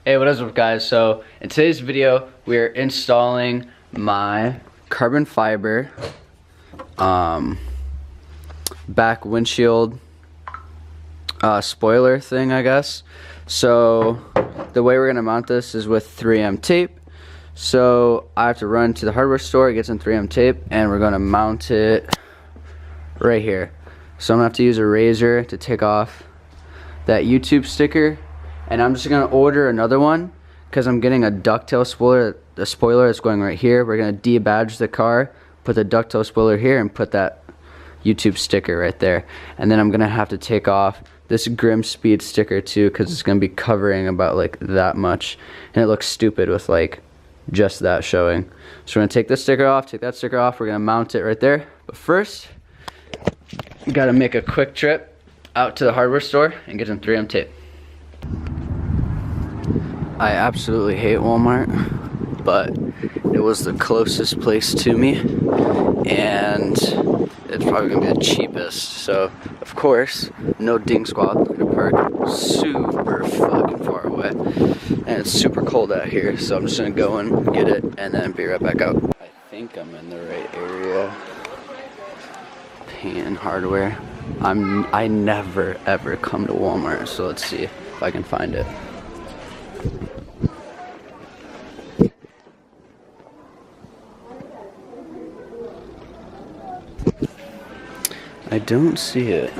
Hey, what is up guys? So in today's video we're installing my carbon fiber back windshield spoiler thing, I guess. So the way we're gonna mount this is with 3M tape. So I have to run to the hardware store, get some 3M tape, and we're gonna mount it right here. So I'm gonna have to use a razor to take off that YouTube sticker, and I'm just gonna order another one because I'm getting a ducktail spoiler. The spoiler is going right here. We're gonna debadge the car, put the ducktail spoiler here, and put that YouTube sticker right there. And then I'm gonna have to take off this Grim Speed sticker too, because it's gonna be covering about like that much, and it looks stupid with like just that showing. So we're gonna take this sticker off, take that sticker off. We're gonna mount it right there. But first, we gotta make a quick trip out to the hardware store and get some 3M tape. I absolutely hate Walmart, but it was the closest place to me, and it's probably gonna be the cheapest. So of course, no ding squad. Look at the park, super fucking far away, and it's super cold out here. So I'm just gonna go and get it, and then be right back out. I think I'm in the right area. Pan hardware. I never ever come to Walmart, so let's see if I can find it. I don't see it.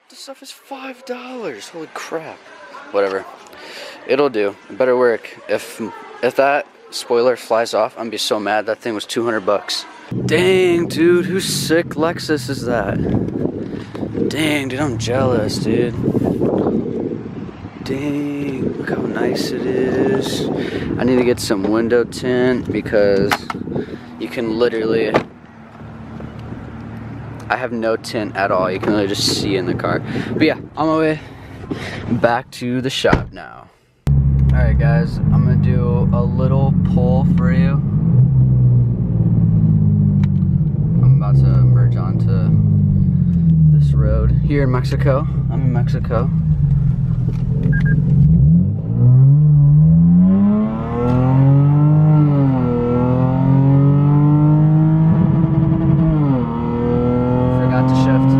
This stuff is $5. Holy crap. Whatever. It'll do. It better work. If that spoiler flies off, I'm gonna be so mad. That thing was 200 bucks. Dang, dude, whose sick Lexus is that? Dang, dude, I'm jealous, dude. Dang, look how nice it is. I need to get some window tint because you can literally, I have no tint at all. You can literally just see in the car. But yeah, on my way back to the shop now. Alright guys, I'm gonna do a little pull for you. I'm about to merge onto this road here in Mexico. I'm in Mexico. Forgot to shift.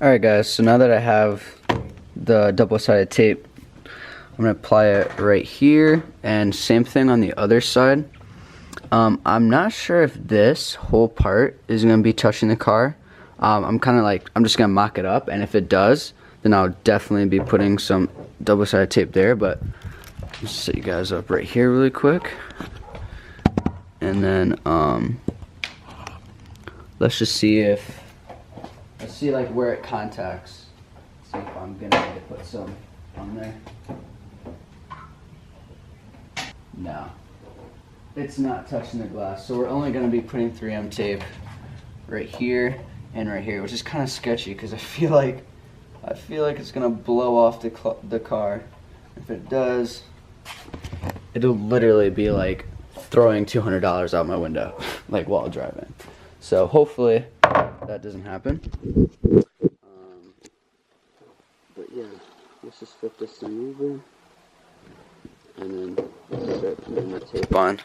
Alright guys, so now that I have the double-sided tape, I'm going to apply it right here, and same thing on the other side. I'm not sure if this whole part is going to be touching the car. I'm just going to mock it up, and if it does, then I'll definitely be putting some double-sided tape there, but let's set you guys up right here really quick. And then, let's just see if, let's see like where it contacts. See if I'm gonna need to put some on there. No, it's not touching the glass. So we're only gonna be putting 3M tape right here and right here, which is kind of sketchy because I feel like it's gonna blow off the car. If it does, it'll literally be like throwing $200 out my window, like while driving. So hopefully that doesn't happen. But yeah, let's just flip this thing over, and then let's start putting the tape on.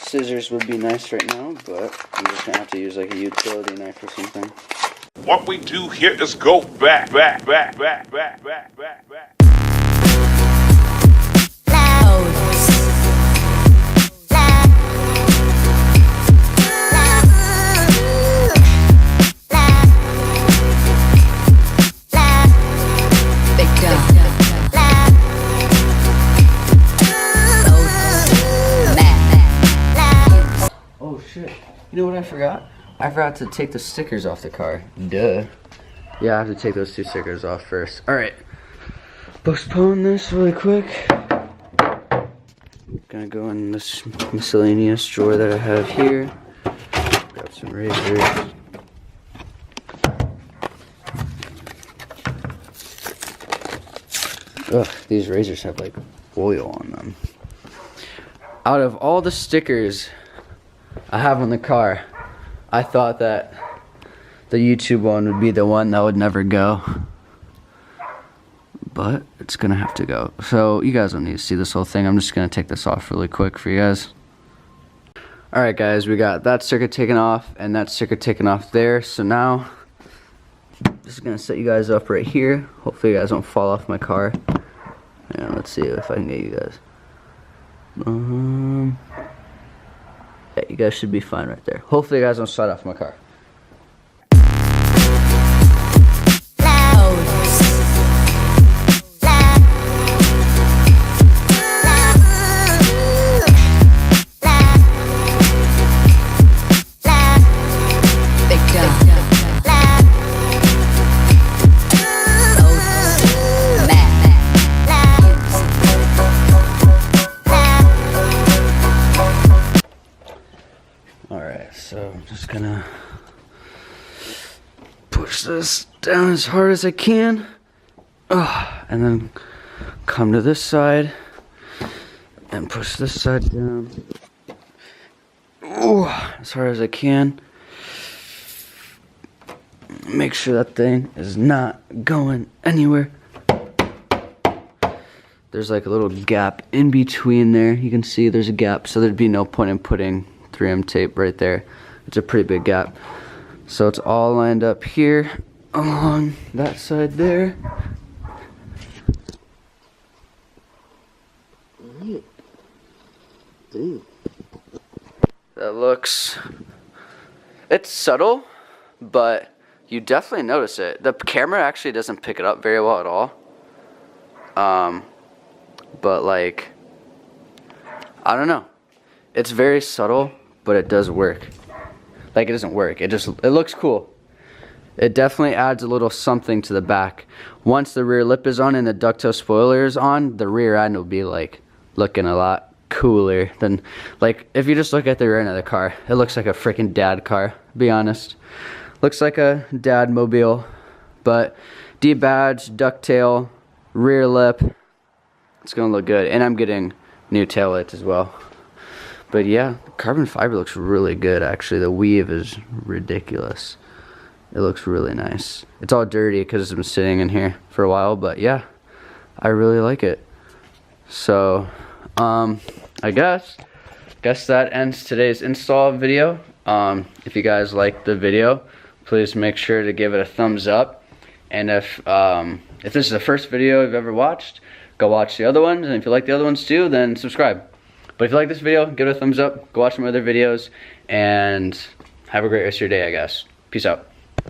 Scissors would be nice right now, but I'm just gonna have to use like a utility knife or something. What we do here is go back. Oh shit, you know what I forgot? I forgot to take the stickers off the car. Duh. Yeah, I have to take those 2 stickers off first. Alright. Postpone this really quick. Gonna go in this miscellaneous drawer that I have here. Grab some razors. Ugh, these razors have like oil on them. Out of all the stickers I have on the car, I thought that the YouTube one would be the one that would never go. But it's gonna have to go. So you guys don't need to see this whole thing. I'm just gonna take this off really quick for you guys. Alright guys, we got that sticker taken off and that sticker taken off there. So now, just gonna set you guys up right here. Hopefully you guys don't fall off my car. And let's see if I can get you guys. Yeah, you guys should be fine right there. Hopefully you guys don't slide off my car. So I'm just gonna push this down as hard as I can, and then come to this side and push this side down as hard as I can. Make sure that thing is not going anywhere. There's like a little gap in between there. You can see there's a gap, so there'd be no point in putting 3M tape right there. It's a pretty big gap. So it's all lined up here along that side there. That looks, it's subtle, but you definitely notice it. The camera actually doesn't pick it up very well at all. But like, I don't know. It's very subtle, but it does work. Like, it doesn't work, it looks cool. It definitely adds a little something to the back. Once the rear lip is on and the ducktail spoiler is on, the rear end will be like looking a lot cooler than, like, if you just look at the rear end of the car, it looks like a freaking dad car, to be honest. Looks like a dad mobile. But D-badge, ducktail, rear lip, it's gonna look good. And I'm getting new tail lights as well. But yeah, carbon fiber looks really good actually. The weave is ridiculous. It looks really nice. It's all dirty because it's been sitting in here for a while, but yeah, I really like it. So, I guess that ends today's install video. If you guys liked the video, please make sure to give it a thumbs up. And if this is the first video you've ever watched, go watch the other ones. And if you like the other ones too, then subscribe. But if you like this video, give it a thumbs up, go watch some other videos, and have a great rest of your day, I guess. Peace out.